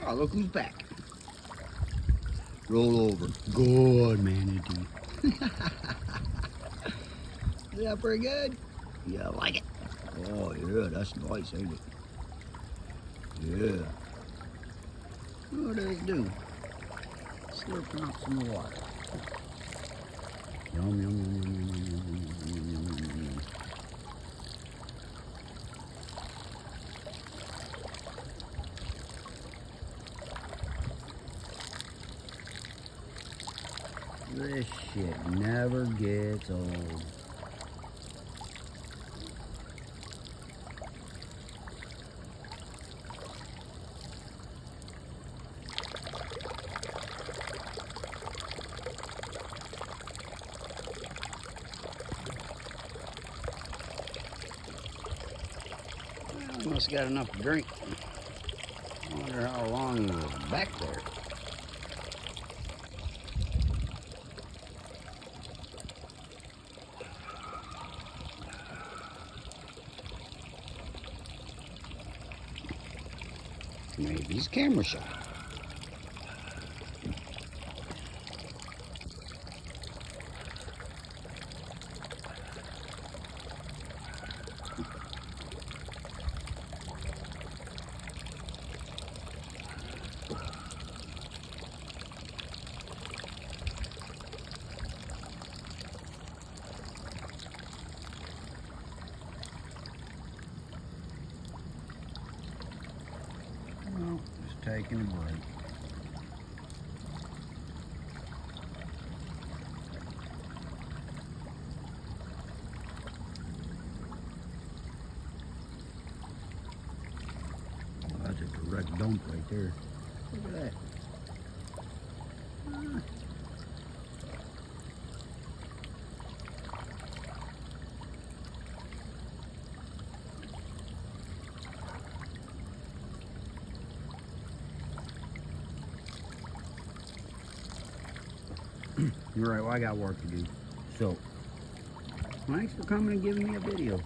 Oh, look who's back. Roll over. Good, manatee. Is that pretty good? Yeah, I like it. Oh, yeah, that's nice, ain't it? Yeah. What does it do? Slurping up some water. Yum, yum, yum, yum, yum, yum, yum, yum, yum, yum, yum, yum. This shit never gets old. Well, he must have got enough to drink. I wonder how long he was back there. Maybe he's camera shy. Well, just taking a break. Oh, that's a direct dump right there. Look at that. You're right, well, I got work to do. So, thanks for coming and giving me a video.